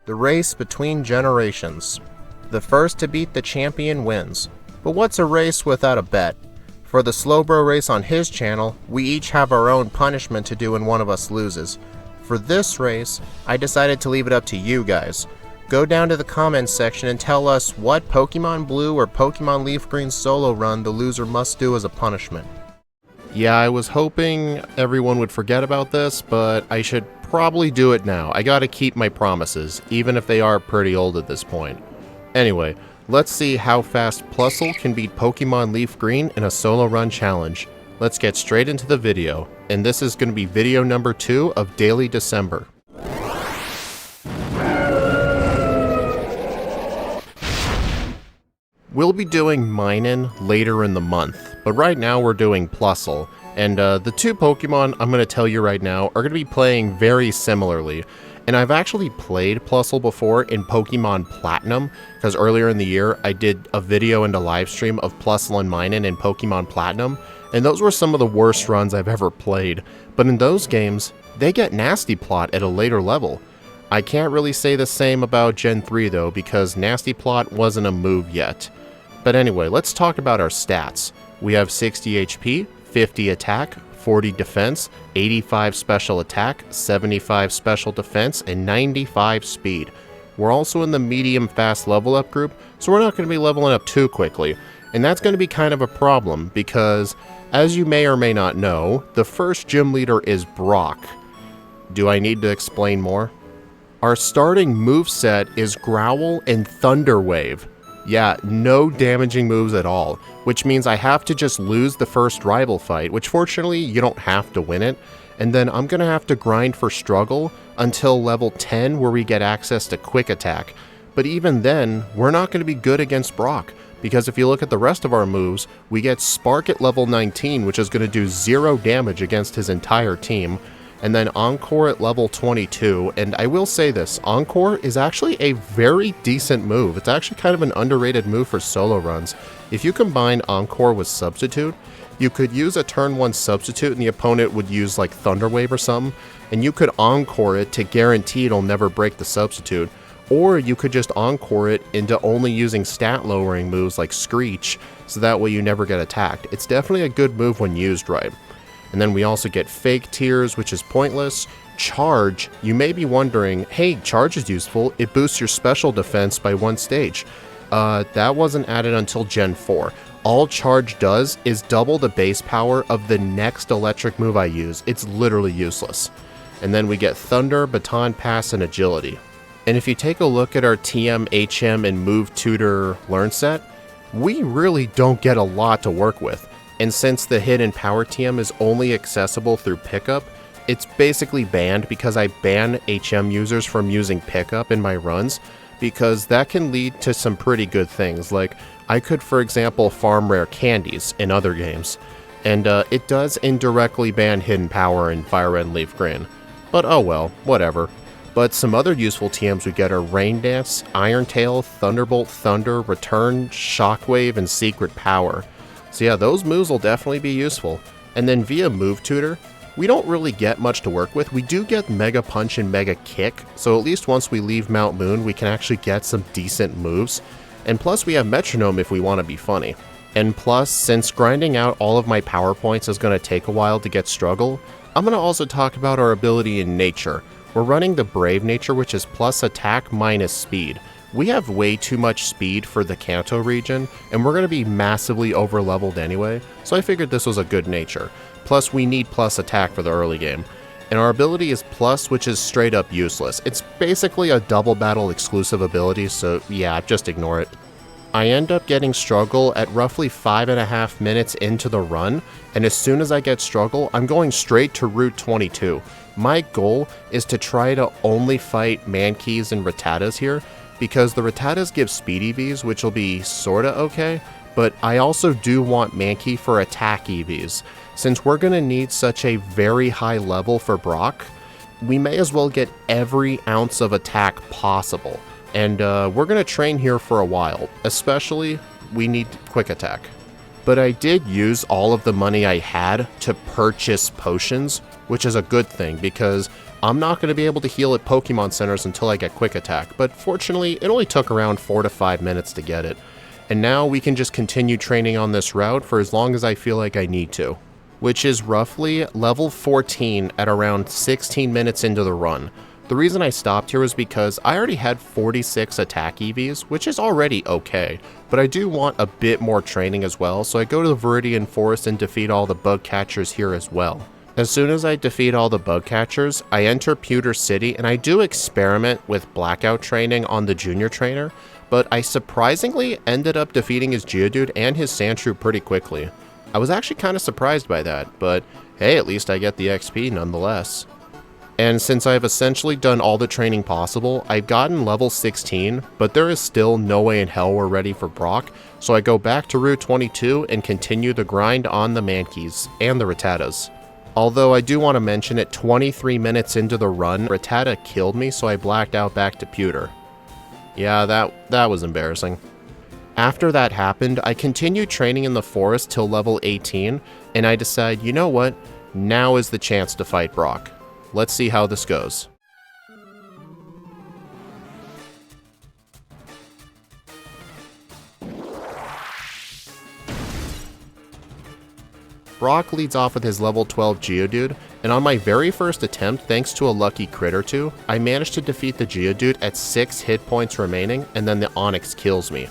The race between generations. The first to beat the champion wins. But what's a race without a bet? For the Slowbro race on his channel, we each have our own punishment to do when one of us loses. For this race, I decided to leave it up to you guys. Go down to the comments section and tell us what Pokemon Blue or Pokemon Leafgreen solo run the loser must do as a punishment. Yeah, I was hoping everyone would forget about this, but I should probably do it now. I gotta keep my promises, even if they are pretty old at this point. Anyway, let's see how fast Plusle can beat Pokemon Leafgreen in a solo run challenge. Let's get straight into the video, and this is going to be video number 2 of Daily December. We'll be doing Minun later in the month, but right now we're doing Plusle, and the two Pokemon I'm going to tell you right now are going to be playing very similarly. And I've actually played Plusle before in Pokemon Platinum, because earlier in the year I did a video and a live stream of Plusle and Minun in Pokemon Platinum, and those were some of the worst runs I've ever played. But in those games, they get Nasty Plot at a later level. I can't really say the same about Gen 3 though, because Nasty Plot wasn't a move yet. But anyway, let's talk about our stats. We have 60 HP, 50 attack, 40 defense, 85 special attack, 75 special defense, and 95 speed. We're also in the medium fast level up group, so we're not going to be leveling up too quickly. And that's going to be kind of a problem because, as you may or may not know, the first gym leader is Brock. Do I need to explain more? Our starting moveset is Growl and Thunder Wave. Yeah, no damaging moves at all, which means I have to just lose the first rival fight, which fortunately you don't have to win it, and then I'm gonna have to grind for Struggle until level 10 where we get access to Quick Attack. But even then, we're not gonna be good against Brock, because if you look at the rest of our moves, we get Spark at level 19, which is gonna do 0 damage against his entire team, and then Encore at level 22, and I will say this, Encore is actually a very decent move. It's actually kind of an underrated move for solo runs. If you combine Encore with Substitute, you could use a turn 1 Substitute and the opponent would use like Thunder Wave or something, and you could Encore it to guarantee it'll never break the Substitute, or you could just Encore it into only using stat lowering moves like Screech, so that way you never get attacked. It's definitely a good move when used right. And then we also get Fake Tears, which is pointless. Charge, you may be wondering, hey, Charge is useful, it boosts your special defense by 1 stage. That wasn't added until Gen 4. All Charge does is double the base power of the next electric move I use. It's literally useless. And then we get Thunder, Baton Pass, and Agility. And if you take a look at our TM, HM, and Move Tutor learn set, we really don't get a lot to work with. And since the Hidden Power TM is only accessible through Pickup, it's basically banned because I ban HM users from using Pickup in my runs, because that can lead to some pretty good things, like I could for example farm rare candies in other games, and it does indirectly ban Hidden Power in Fire Red and Leafgreen, but oh well, whatever. But some other useful TMs we get are Rain Dance, Iron Tail, Thunderbolt, Thunder, Return, Shockwave, and Secret Power. So yeah, those moves will definitely be useful. And then via Move Tutor, we don't really get much to work with. We do get Mega Punch and Mega Kick, so at least once we leave Mount Moon, we can actually get some decent moves. And plus we have Metronome if we want to be funny. And plus, since grinding out all of my power points is going to take a while to get Struggle, I'm going to also talk about our ability in Nature. We're running the Brave Nature, which is plus attack minus speed. We have way too much speed for the Kanto region, and we're going to be massively over-leveled anyway, so I figured this was a good nature. Plus, we need plus attack for the early game. And our ability is plus, which is straight up useless. It's basically a double battle exclusive ability, so yeah, just ignore it. I end up getting Struggle at roughly 5.5 minutes into the run, and as soon as I get Struggle, I'm going straight to Route 22. My goal is to try to only fight Mankeys and Rattatas here, because the Rattatas give speed EVs, which will be sorta okay, but I also do want Mankey for attack EVs. Since we're gonna need such a very high level for Brock, we may as well get every ounce of attack possible. And we're gonna train here for a while, especially we need Quick Attack. but I did use all of the money I had to purchase potions, which is a good thing because I'm not going to be able to heal at Pokemon Centers until I get Quick Attack, but fortunately it only took around 4 to 5 minutes to get it. And now we can just continue training on this route for as long as I feel like I need to, which is roughly level 14 at around 16 minutes into the run. The reason I stopped here was because I already had 46 attack EVs, which is already okay, but I do want a bit more training as well, so I go to the Viridian Forest and defeat all the bug catchers here as well. As soon as I defeat all the bug catchers, I enter Pewter City and I do experiment with blackout training on the junior trainer, but I surprisingly ended up defeating his Geodude and his Sandshrew pretty quickly. I was actually kind of surprised by that, but hey, at least I get the XP nonetheless. And since I've essentially done all the training possible, I've gotten level 16, but there is still no way in hell we're ready for Brock, so I go back to Route 22 and continue the grind on the Mankeys and the Rattatas. Although I do want to mention at 23 minutes into the run, Rattata killed me, so I blacked out back to Pewter. Yeah, that was embarrassing. After that happened, I continued training in the forest till level 18, and I decide, you know what, now is the chance to fight Brock. Let's see how this goes. Brock leads off with his level 12 Geodude, and on my very first attempt, thanks to a lucky crit or two, I managed to defeat the Geodude at 6 hit points remaining, and then the Onix kills me.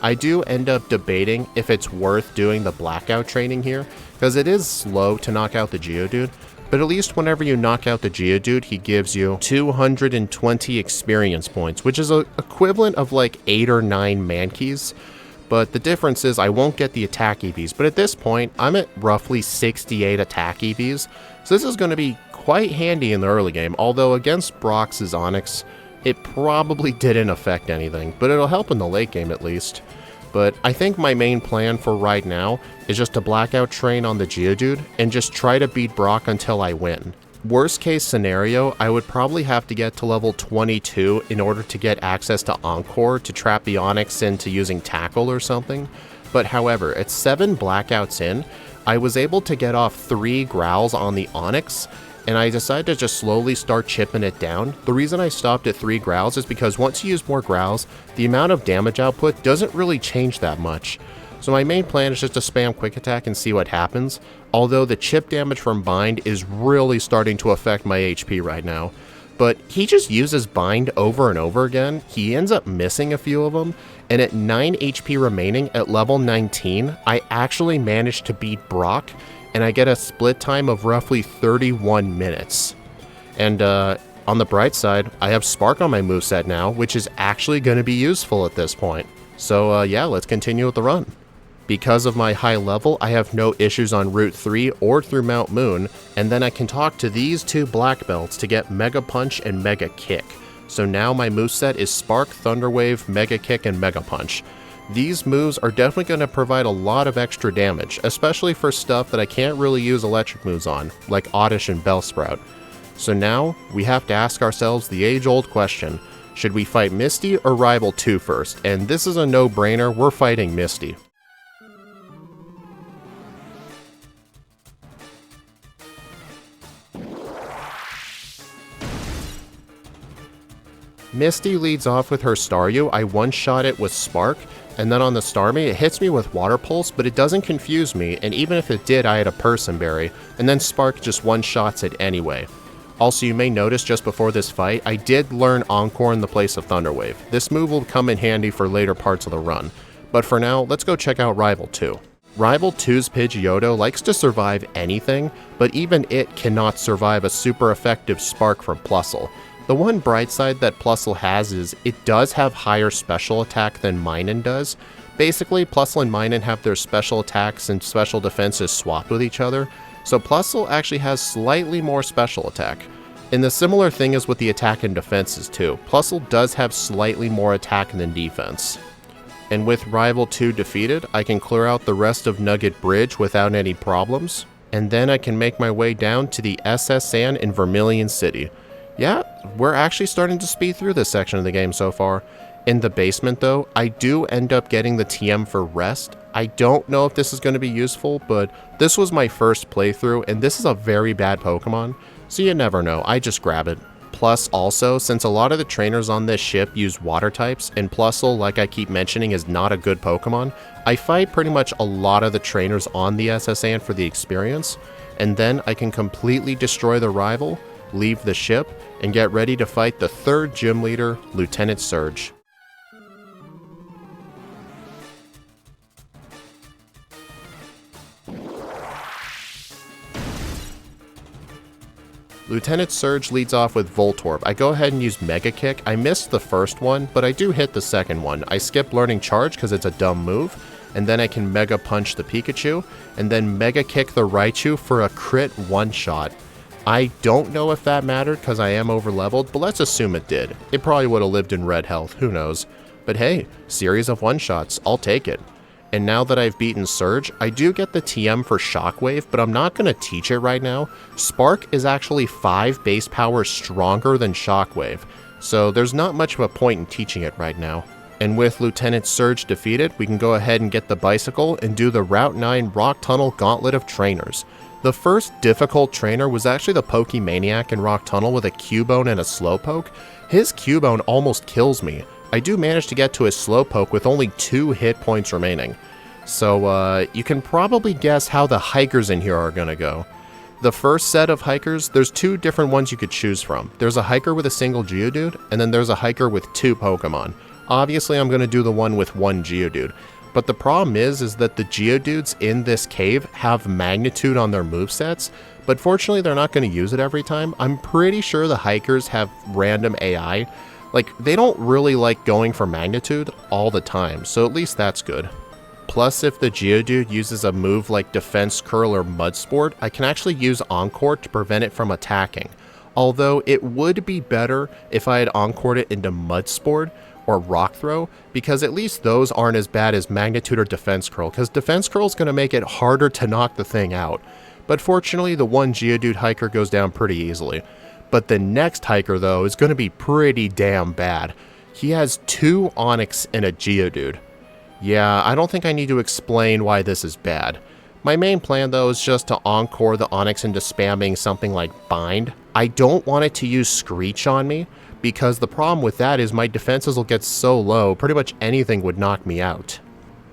I do end up debating if it's worth doing the blackout training here, because it is slow to knock out the Geodude, but at least whenever you knock out the Geodude, he gives you 220 experience points, which is equivalent of like 8 or 9 Mankeys. But the difference is I won't get the attack EVs, but at this point, I'm at roughly 68 attack EVs, so this is going to be quite handy in the early game, although against Brock's Onix, it probably didn't affect anything, but it'll help in the late game at least. But I think my main plan for right now is just to blackout train on the Geodude and just try to beat Brock until I win. Worst case scenario, I would probably have to get to level 22 in order to get access to Encore to trap the Onix into using Tackle or something. But however, at 7 blackouts in, I was able to get off 3 growls on the Onix, and I decided to just slowly start chipping it down. The reason I stopped at 3 growls is because once you use more growls, the amount of damage output doesn't really change that much. So my main plan is just to spam Quick Attack and see what happens, although the chip damage from Bind is really starting to affect my HP right now. But he just uses Bind over and over again, he ends up missing a few of them, and at 9 HP remaining at level 19, I actually managed to beat Brock, and I get a split time of roughly 31 minutes. And on the bright side, I have Spark on my moveset now, which is actually going to be useful at this point. So yeah, let's continue with the run. Because of my high level, I have no issues on Route 3 or through Mount Moon, and then I can talk to these 2 black belts to get Mega Punch and Mega Kick. So now my moveset is Spark, Thunder Wave, Mega Kick, and Mega Punch. These moves are definitely going to provide a lot of extra damage, especially for stuff that I can't really use electric moves on, like Oddish and Bellsprout. So now, we have to ask ourselves the age-old question, should we fight Misty or Rival 2 first? And this is a no-brainer, we're fighting Misty. Misty leads off with her Staryu. I one-shot it with Spark, and then on the Starmie, it hits me with Water Pulse, but it doesn't confuse me, and even if it did, I had a Person Berry, and then Spark just one-shots it anyway. Also, you may notice just before this fight, I did learn Encore in the place of Thunder Wave. This move will come in handy for later parts of the run. But for now, let's go check out Rival 2. Rival 2's Pidgeotto likes to survive anything, but even it cannot survive a super effective Spark from Plusle. The one bright side that Plusle has is it does have higher special attack than Minun does. Basically, Plusle and Minun have their special attacks and special defenses swapped with each other, so Plusle actually has slightly more special attack. And the similar thing is with the attack and defenses too. Plusle does have slightly more attack than defense. And with Rival 2 defeated, I can clear out the rest of Nugget Bridge without any problems, and then I can make my way down to the SS Sand in Vermilion City. Yeah, we're actually starting to speed through this section of the game so far. In the basement though, I do end up getting the TM for Rest. I don't know if this is going to be useful, but this was my first playthrough, and this is a very bad Pokemon, so you never know, I just grab it. Plus also, since a lot of the trainers on this ship use water types, and Plusle, like I keep mentioning, is not a good Pokemon, I fight pretty much a lot of the trainers on the SS Ant for the experience, and then I can completely destroy the rival, leave the ship, and get ready to fight the third gym leader, Lieutenant Surge. Lieutenant Surge leads off with Voltorb. I go ahead and use Mega Kick. I missed the first one, but I do hit the second one. I skip Learning Charge because it's a dumb move, and then I can Mega Punch the Pikachu, and then Mega Kick the Raichu for a crit one-shot. I don't know if that mattered because I am over-leveled, but let's assume it did. It probably would have lived in red health, who knows. But hey, series of one-shots, I'll take it. And now that I've beaten Surge, I do get the TM for Shockwave, but I'm not going to teach it right now. Spark is actually 5 base power stronger than Shockwave, so there's not much of a point in teaching it right now. And with Lieutenant Surge defeated, we can go ahead and get the bicycle and do the Route 9 Rock Tunnel Gauntlet of Trainers. The first difficult trainer was actually the Pokemaniac in Rock Tunnel with a Cubone and a Slowpoke. His Cubone almost kills me. I do manage to get to his Slowpoke with only 2 hit points remaining. So you can probably guess how the hikers in here are going to go. The first set of hikers, there's 2 different ones you could choose from. There's a hiker with a single Geodude, and then there's a hiker with 2 Pokemon. Obviously I'm going to do the one with 1 Geodude. But the problem is that the Geodudes in this cave have magnitude on their movesets, but fortunately they're not going to use it every time. I'm pretty sure the hikers have random AI. Like, they don't really like going for magnitude all the time, so at least that's good. Plus, if the Geodude uses a move like Defense Curl or Mud Sport, I can actually use Encore to prevent it from attacking. Although, it would be better if I had Encored it into Mud Sport or Rock Throw, because at least those aren't as bad as Magnitude or Defense Curl, because Defense Curl is going to make it harder to knock the thing out. But fortunately, the one Geodude hiker goes down pretty easily. But the next hiker, though, is going to be pretty damn bad. He has 2 Onix and a Geodude. Yeah, I don't think I need to explain why this is bad. My main plan, though, is just to Encore the Onix into spamming something like Bind. I don't want it to use Screech on me, because the problem with that is my defenses will get so low, pretty much anything would knock me out.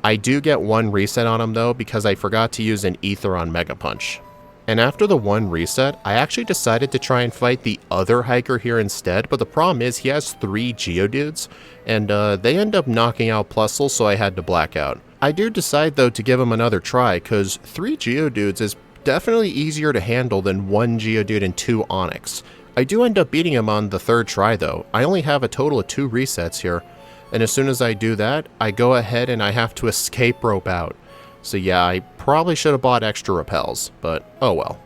I do get 1 reset on him, though, because I forgot to use an Ether on Mega Punch. And after the 1 reset, I actually decided to try and fight the other hiker here instead, but the problem is he has 3 Geodudes, and they end up knocking out Plusle, so I had to black out. I do decide though to give him another try, cause 3 Geodudes is definitely easier to handle than 1 Geodude and 2 Onix. I do end up beating him on the 3rd try though. I only have a total of 2 resets here, and as soon as I do that, I go ahead and I have to escape rope out. So yeah, I probably should have bought extra repels, but oh well.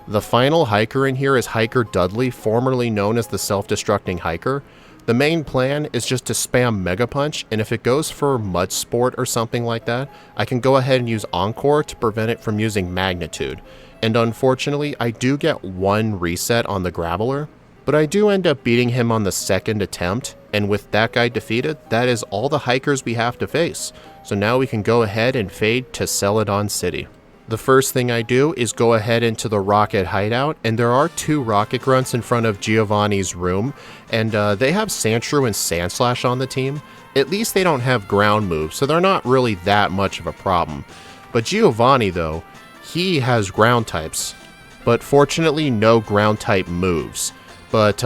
The final hiker in here is Hiker Dudley, formerly known as the self-destructing hiker. The main plan is just to spam Mega Punch, and if it goes for Mud Sport or something like that, I can go ahead and use Encore to prevent it from using Magnitude. And unfortunately, I do get 1 reset on the Graveler, but I do end up beating him on the 2nd attempt, and with that guy defeated, that is all the hikers we have to face. So now we can go ahead and fade to Celadon City. The first thing I do is go ahead into the Rocket Hideout, and there are 2 Rocket Grunts in front of Giovanni's room, and they have Sandshrew and Sandslash on the team. At least they don't have ground moves, so they're not really that much of a problem. But Giovanni, though, he has ground types, but fortunately no ground type moves. But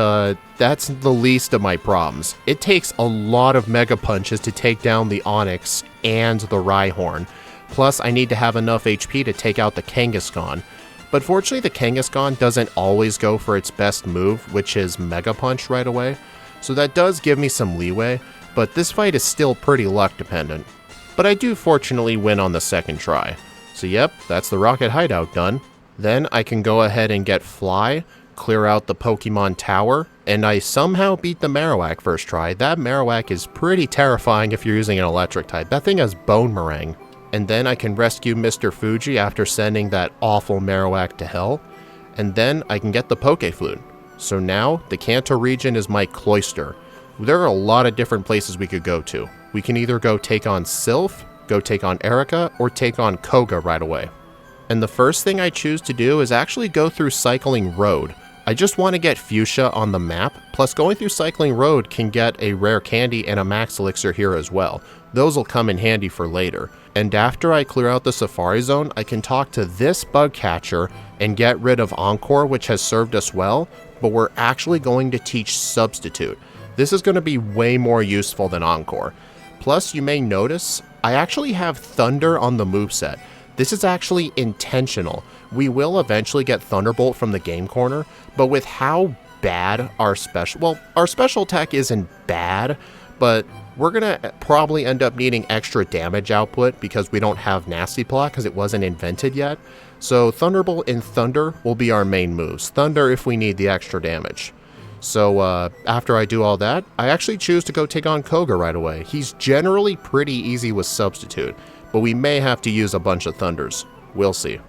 that's the least of my problems. It takes a lot of Mega Punches to take down the Onix and the Rhyhorn. Plus, I need to have enough HP to take out the Kangaskhan. But fortunately, the Kangaskhan doesn't always go for its best move, which is Mega Punch right away. So that does give me some leeway, but this fight is still pretty luck dependent. But I do fortunately win on the 2nd try. So yep, that's the Rocket Hideout done. Then I can go ahead and get Fly, clear out the Pokemon Tower, and I somehow beat the Marowak first try. That Marowak is pretty terrifying if you're using an electric type. That thing has Bone Meringue. And then I can rescue Mr. Fuji after sending that awful Marowak to hell. And then I can get the Pokeflute. So now, the Kanto region is my cloister. there are a lot of different places we could go to. We can either go take on Sylph, go take on Erica, or take on Koga right away. And the first thing I choose to do is actually go through Cycling Road. I just want to get Fuchsia on the map, plus going through Cycling Road can get a rare candy and a max elixir here as well. Those will come in handy for later. And after I clear out the Safari Zone, I can talk to this bug catcher and get rid of Encore, which has served us well, but we're actually going to teach Substitute. This is going to be way more useful than Encore. Plus, you may notice, I actually have Thunder on the moveset. This is actually intentional. We will eventually get Thunderbolt from the game corner, but with how bad our special attack isn't bad, but we're going to probably end up needing extra damage output because we don't have Nasty Plot because it wasn't invented yet. So Thunderbolt and Thunder will be our main moves. Thunder if we need the extra damage. So after I do all that, I actually choose to go take on Koga right away. He's generally pretty easy with Substitute, but we may have to use a bunch of Thunders. We'll see.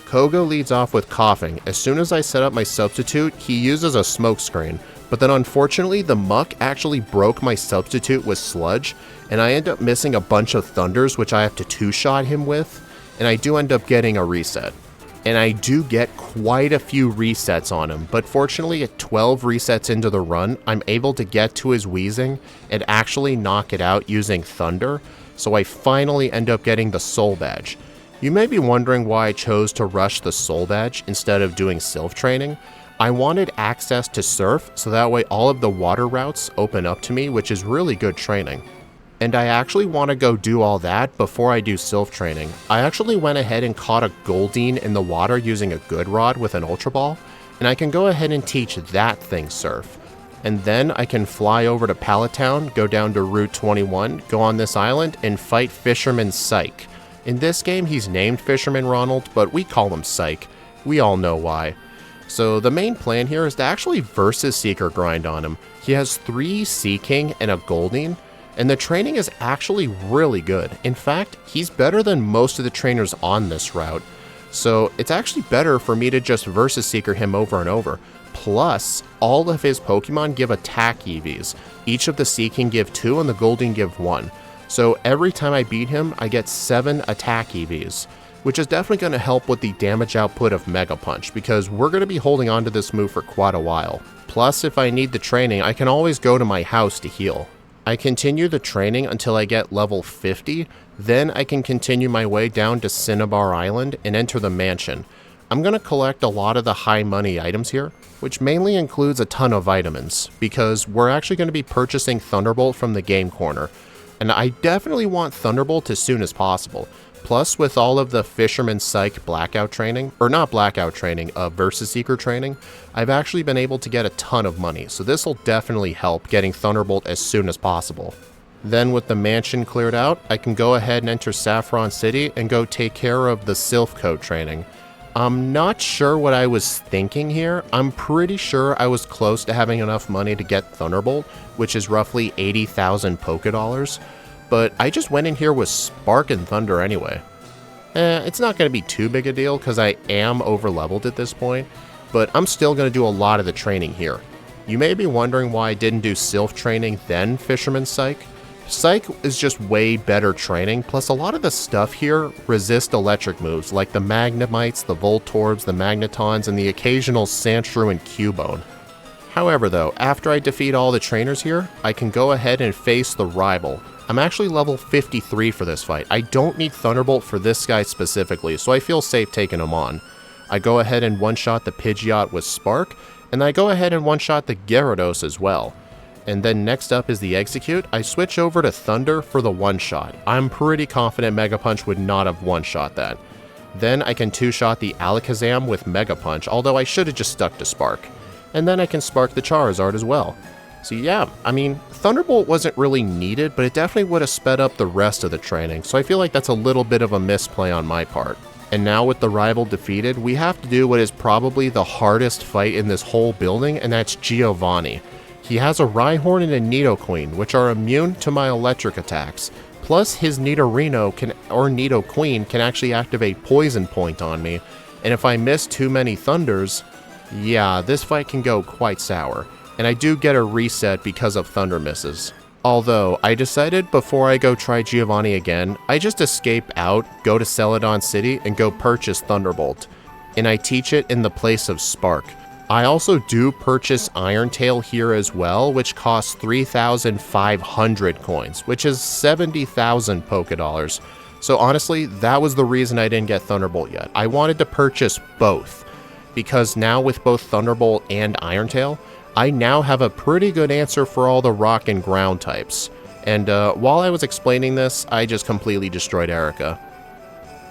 Koga leads off with Coughing. As soon as I set up my Substitute, he uses a smoke screen, but then unfortunately the Muck actually broke my Substitute with Sludge, and I end up missing a bunch of Thunders which I have to two-shot him with, and I do end up getting a reset. And I do get quite a few resets on him, but fortunately at 12 resets into the run, I'm able to get to his Wheezing and actually knock it out using Thunder, so I finally end up getting the Soul Badge. You may be wondering why I chose to rush the Soul Badge instead of doing Sylph training. I wanted access to Surf, so that way all of the water routes open up to me, which is really good training. And I actually want to go do all that before I do Sylph training. I actually went ahead and caught a Goldeen in the water using a Good Rod with an Ultra Ball, and I can go ahead and teach that thing Surf. And then I can fly over to Pallet Town, go down to Route 21, go on this island, and fight Fisherman Psych. In this game, he's named Fisherman Ronald, but we call him Psych. We all know why. So the main plan here is to actually Versus Seeker grind on him. He has 3 Sea King and a Goldeen, and the training is actually really good. In fact, he's better than most of the trainers on this route. So it's actually better for me to just Versus Seeker him over and over. Plus, all of his Pokemon give attack EVs. Each of the Sea King give 2 and the Goldeen give 1. So every time I beat him, I get 7 attack EVs, which is definitely going to help with the damage output of Mega Punch, because we're going to be holding on to this move for quite a while. Plus, if I need the training, I can always go to my house to heal. I continue the training until I get level 50, then I can continue my way down to Cinnabar Island and enter the mansion. I'm going to collect a lot of the high money items here, which mainly includes a ton of vitamins, because we're actually going to be purchasing Thunderbolt from the game corner. And I definitely want Thunderbolt as soon as possible. Plus, with all of the Fisherman Psych Blackout training, or not Blackout training, Versus Seeker training, I've actually been able to get a ton of money, so this will definitely help getting Thunderbolt as soon as possible. Then with the mansion cleared out, I can go ahead and enter Saffron City and go take care of the Sylph Code training. I'm not sure what I was thinking here. I'm pretty sure I was close to having enough money to get Thunderbolt, which is roughly 80,000 Pokedollars, but I just went in here with Spark and Thunder anyway. It's not going to be too big a deal because I am over-leveled at this point, but I'm still going to do a lot of the training here. You may be wondering why I didn't do Sylph training then Fisherman Psych. Psych is just way better training, plus a lot of the stuff here resist electric moves like the Magnemites, the Voltorbs, the Magnetons, and the occasional Sandshrew and Cubone. However though, after I defeat all the trainers here, I can go ahead and face the rival. I'm actually level 53 for this fight. I don't need Thunderbolt for this guy specifically, so I feel safe taking him on. I go ahead and one-shot the Pidgeot with Spark, and I go ahead and one-shot the Gyarados as well. And then next up is the Execute. I switch over to Thunder for the one-shot. I'm pretty confident Mega Punch would not have one-shot that. Then I can two-shot the Alakazam with Mega Punch, although I should have just stuck to Spark. And then I can Spark the Charizard as well. So yeah, I mean, Thunderbolt wasn't really needed, but it definitely would have sped up the rest of the training, so I feel like that's a little bit of a misplay on my part. And now with the rival defeated, we have to do what is probably the hardest fight in this whole building, and that's Giovanni. He has a Rhyhorn and a Nidoqueen, which are immune to my electric attacks, Plus, his Nidorino or Nidoqueen can actually activate Poison Point on me, and if I miss too many Thunders, yeah, this fight can go quite sour, and I do get a reset because of Thunder misses. Although, I decided before I go try Giovanni again, I just escape out, go to Celadon City, and go purchase Thunderbolt, and I teach it in the place of Spark. I also do purchase Irontail here as well, which costs 3,500 coins, which is 70,000 Pokedollars. So honestly, that was the reason I didn't get Thunderbolt yet. I wanted to purchase both, because now with both Thunderbolt and Irontail, I now have a pretty good answer for all the rock and ground types. And while I was explaining this, I just completely destroyed Erica.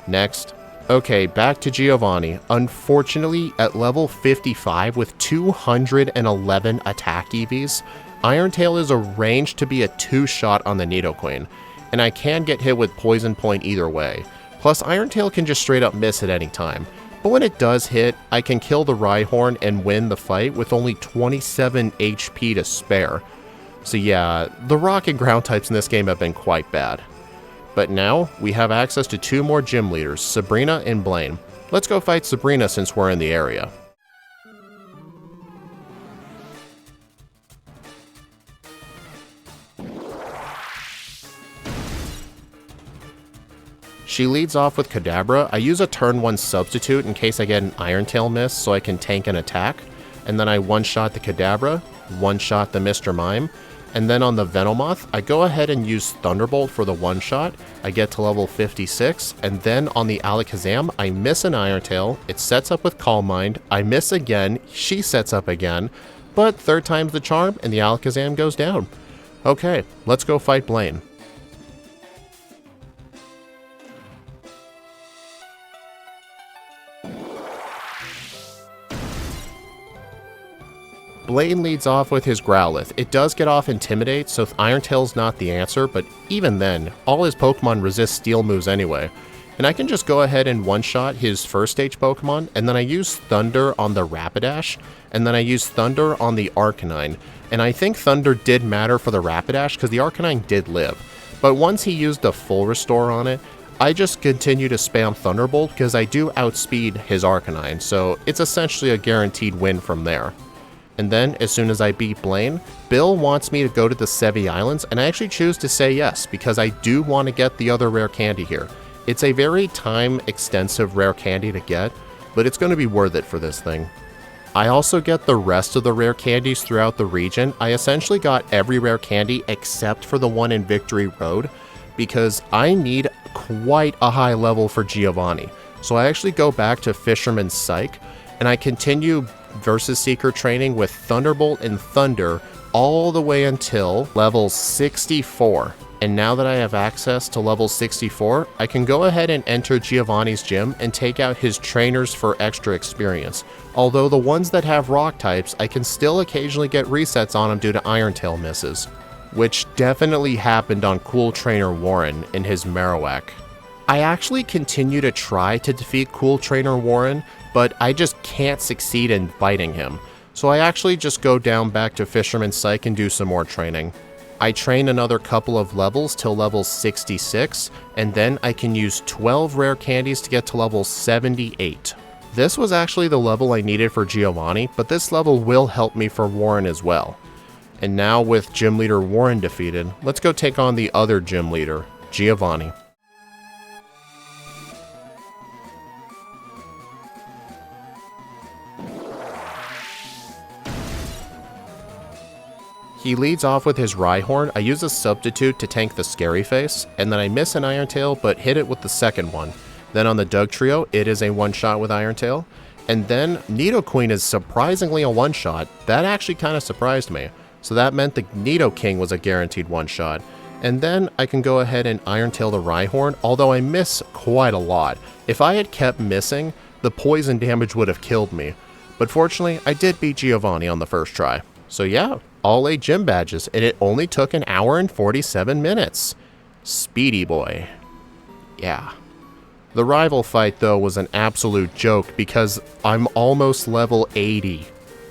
Next. Okay, back to Giovanni. Unfortunately, at level 55 with 211 attack EVs, Irontail is arranged to be a 2-shot on the Nidoqueen, and I can get hit with Poison Point either way. Plus, Irontail can just straight up miss at any time. But when it does hit, I can kill the Rhyhorn and win the fight with only 27 HP to spare. So yeah, the rock and ground types in this game have been quite bad. But now, we have access to 2 more gym leaders, Sabrina and Blaine. Let's go fight Sabrina since we're in the area. She leads off with Kadabra. I use a turn 1 substitute in case I get an Irontail miss so I can tank an attack. And then I one-shot the Kadabra, one-shot the Mr. Mime. And then on the Venomoth, I go ahead and use Thunderbolt for the one-shot. I get to level 56, and then on the Alakazam, I miss an Irontail. It sets up with Calm Mind. I miss again. She sets up again. But third time's the charm, and the Alakazam goes down. Okay, let's go fight Blaine. Blaine leads off with his Growlithe. It does get off Intimidate, so Irontail's not the answer, but even then, all his Pokemon resist Steel moves anyway. And I can just go ahead and one-shot his first stage Pokemon, and then I use Thunder on the Rapidash, and then I use Thunder on the Arcanine. And I think Thunder did matter for the Rapidash, because the Arcanine did live. But once he used a full restore on it, I just continue to spam Thunderbolt, because I do outspeed his Arcanine, so it's essentially a guaranteed win from there. And then, as soon as I beat Blaine, Bill wants me to go to the Sevi Islands, and I actually choose to say yes, because I do want to get the other rare candy here. It's a very time-extensive rare candy to get, but it's going to be worth it for this thing. I also get the rest of the rare candies throughout the region. I essentially got every rare candy except for the one in Victory Road, because I need quite a high level for Giovanni. So I actually go back to Fisherman's Psych, and I continue Versus Seeker training with Thunderbolt and Thunder all the way until level 64. And now that I have access to level 64, I can go ahead and enter Giovanni's gym and take out his trainers for extra experience. Although the ones that have rock types, I can still occasionally get resets on them due to Irontail misses, which definitely happened on Cool Trainer Warren in his Marowak. I actually continue to try to defeat Cool Trainer Warren, but I just can't succeed in fighting him. So I actually just go down back to Fisherman's Psych and do some more training. I train another couple of levels till level 66, and then I can use 12 rare candies to get to level 78. This was actually the level I needed for Giovanni, but this level will help me for Warren as well. And now with Gym Leader Warren defeated, let's go take on the other Gym Leader, Giovanni. He leads off with his Rhyhorn. I use a substitute to tank the Scary Face, and then I miss an Irontail but hit it with the second one. Then on the Dugtrio, it is a one-shot with Irontail. And then Nidoqueen is surprisingly a one-shot. That actually kind of surprised me. So that meant the Nidoking was a guaranteed one-shot. And then I can go ahead and Irontail the Rhyhorn, although I miss quite a lot. If I had kept missing, the poison damage would have killed me. But fortunately, I did beat Giovanni on the first try. So yeah, all 8 gym badges, and it only took an hour and 47 minutes. Speedy boy. Yeah. The rival fight, though, was an absolute joke because I'm almost level 80.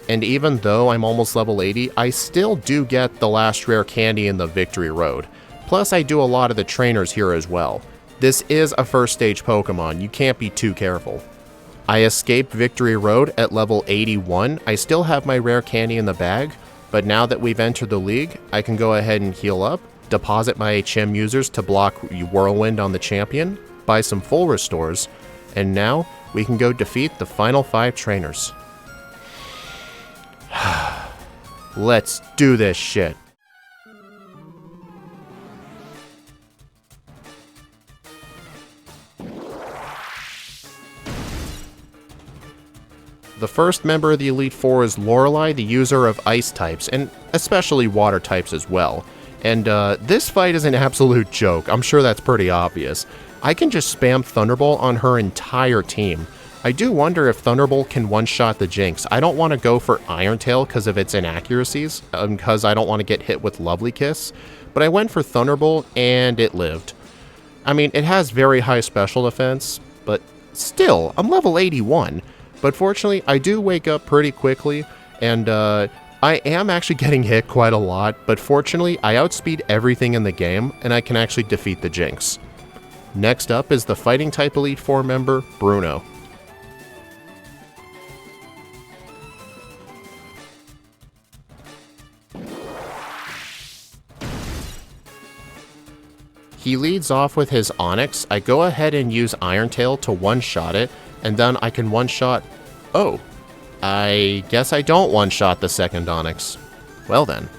And even though I'm almost level 80, I still do get the last rare candy in the Victory Road. Plus, I do a lot of the trainers here as well. This is a first stage Pokemon, you can't be too careful. I escaped Victory Road at level 81. I still have my rare candy in the bag, but now that we've entered the league, I can go ahead and heal up, deposit my HM users to block Whirlwind on the champion, buy some full restores, and now we can go defeat the final 5 trainers. Let's do this shit. The first member of the Elite Four is Lorelei, the user of ice types, and especially water types as well. And this fight is an absolute joke, I'm sure that's pretty obvious. I can just spam Thunderbolt on her entire team. I do wonder if Thunderbolt can one-shot the Jinx. I don't want to go for Iron Tail because of its inaccuracies, because I don't want to get hit with Lovely Kiss, but I went for Thunderbolt and it lived. I mean, it has very high special defense, but still, I'm level 81. But fortunately, I do wake up pretty quickly, and I am actually getting hit quite a lot, but fortunately, I outspeed everything in the game, and I can actually defeat the Jinx. Next up is the Fighting type Elite Four member, Bruno. He leads off with his Onix. I go ahead and use Iron Tail to one-shot it, and then I can one-shot... Oh, I guess I don't one-shot the second Onix. Well then.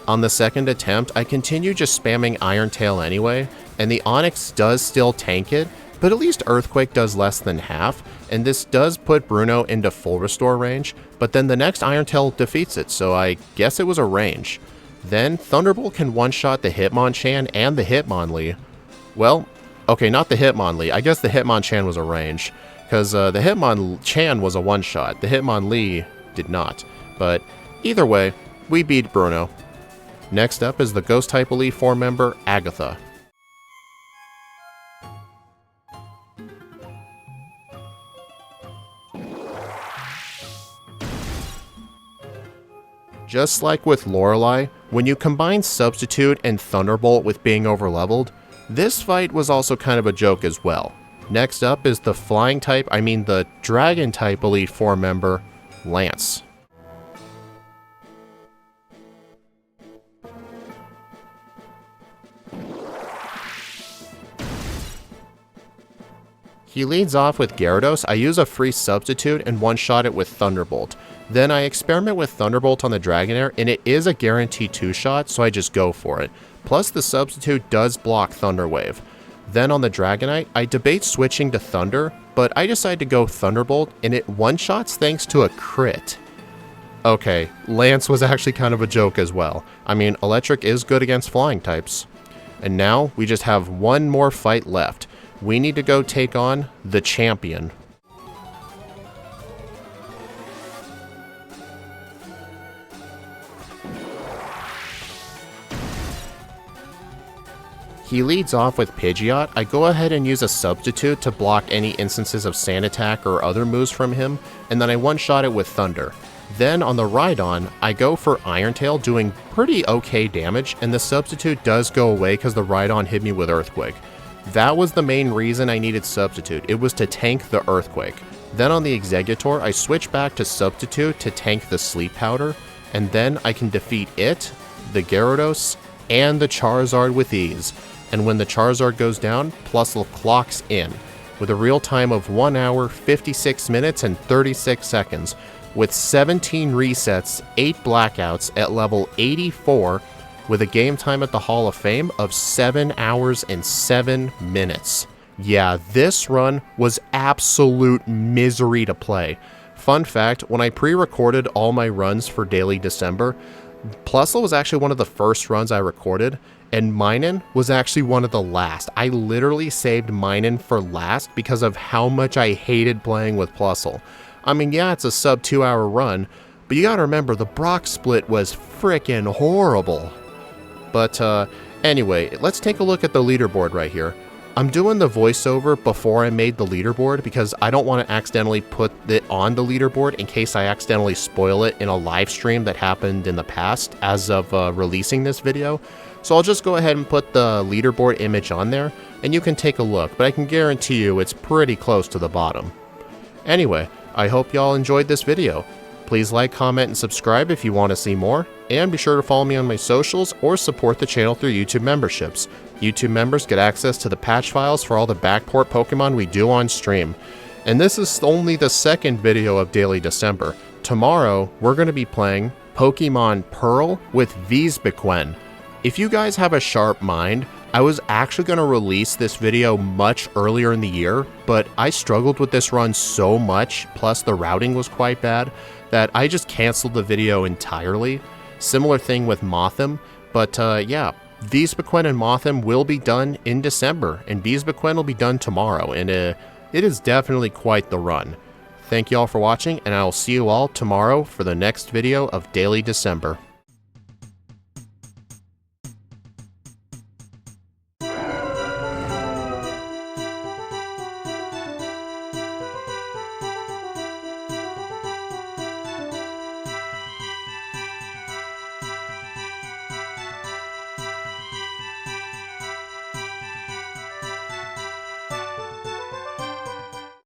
On the second attempt, I continue just spamming Iron Tail anyway, and the Onix does still tank it, but at least Earthquake does less than half, and this does put Bruno into full restore range, but then the next Iron Tail defeats it, so I guess it was a range. Then, Thunderbolt can one-shot the Hitmonchan and the Hitmonlee. Well, okay, not the Hitmonlee. I guess the Hitmonchan was a range, because the Hitmonchan was a one-shot. The Hitmonlee did not. But either way, we beat Bruno. Next up is the Ghost-type Elite Four member, Agatha. Just like with Lorelei, when you combine Substitute and Thunderbolt with being overleveled, this fight was also kind of a joke as well. Next up is the the Dragon type Elite Four member, Lance. He leads off with Gyarados. I use a free Substitute and one-shot it with Thunderbolt. Then I experiment with Thunderbolt on the Dragonair, and it is a guaranteed 2-shot, so I just go for it. Plus the Substitute does block Thunder Wave. Then on the Dragonite, I debate switching to Thunder, but I decide to go Thunderbolt, and it one-shots thanks to a crit. Okay, Lance was actually kind of a joke as well. I mean, Electric is good against flying types. And now, we just have one more fight left. We need to go take on the champion. He leads off with Pidgeot. I go ahead and use a Substitute to block any instances of Sand Attack or other moves from him, and then I one-shot it with Thunder. Then on the Rhydon, I go for Iron Tail, doing pretty okay damage, and the Substitute does go away because the Rhydon hit me with Earthquake. That was the main reason I needed Substitute. It was to tank the Earthquake. Then on the Exeggutor, I switch back to Substitute to tank the Sleep Powder, and then I can defeat it, the Gyarados, and the Charizard with ease. And when the Charizard goes down, Plusle clocks in, with a real time of 1 hour, 56 minutes, and 36 seconds, with 17 resets, 8 blackouts at level 84, with a game time at the Hall of Fame of 7 hours and 7 minutes. Yeah, this run was absolute misery to play. Fun fact, when I pre-recorded all my runs for Daily December, Plusle was actually one of the first runs I recorded, and Minun was actually one of the last. I literally saved Minun for last because of how much I hated playing with Plusle. I mean, yeah, it's a sub 2 hour run, but you gotta remember, the Brock split was frickin' horrible. But anyway, let's take a look at the leaderboard right here. I'm doing the voiceover before I made the leaderboard because I don't want to accidentally put it on the leaderboard in case I accidentally spoil it in a live stream that happened in the past as of releasing this video. So I'll just go ahead and put the leaderboard image on there, and you can take a look, but I can guarantee you it's pretty close to the bottom. Anyway, I hope y'all enjoyed this video. Please like, comment, and subscribe if you want to see more, and be sure to follow me on my socials or support the channel through YouTube memberships. YouTube members get access to the patch files for all the backport Pokemon we do on stream. And this is only the second video of Daily December. Tomorrow, we're going to be playing Pokemon Pearl with Vespiquen. If you guys have a sharp mind, I was actually going to release this video much earlier in the year, but I struggled with this run so much, plus the routing was quite bad, that I just canceled the video entirely. Similar thing with Mothim, but yeah, Vespiquen and Mothim will be done in December, and Vespiquen will be done tomorrow, and it is definitely quite the run. Thank you all for watching, and I will see you all tomorrow for the next video of Daily December.